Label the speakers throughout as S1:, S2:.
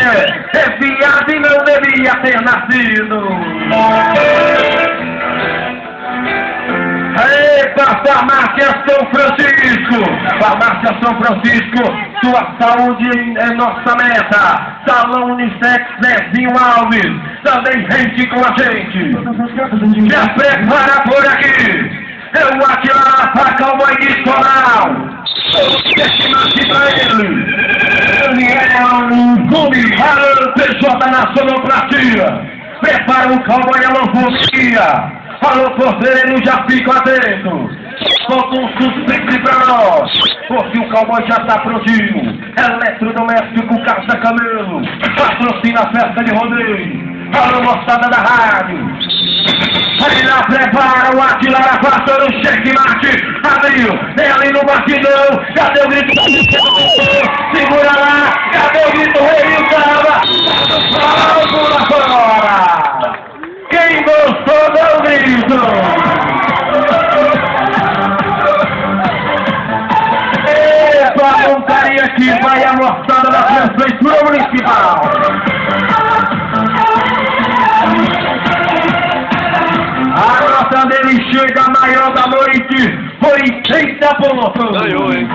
S1: é viado e não devia ter nascido. Eita, Farmácia São Francisco! Farmácia São Francisco, sua saúde é nossa meta. Salão Unissex Zezinho Alves, também rende com a gente. Já prepara por aqui. Eu atirar a faca ao Coral. Esse mate pra ele. Ele é um clube. Alô, PJ na sonoplastia. Prepara o cowboy à loucura. Alô, porteiro, já fica atento. Solta um suspense pra nós, porque o cowboy já tá prontinho. Eletrodoméstico Casa Camelo patrocina a festa de rodeio. Alô, moçada da rádio. Aí lá prepara o Atilara, passa no checkmate. Abriu, tem ali no batidão. Cadê o grito? Segura lá, cadê o grito? Rei o caramba. Salvo lá fora. Quem gostou, dá um grito. Epa, um carinha aqui, vai a moçada da Prefeitura Municipal. A nota dele chega maior da noite, 80 pontos.
S2: Ganhou, hein?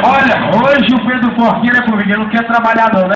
S1: Olha, hoje o Pedro Porqueira não quer trabalhar não, né?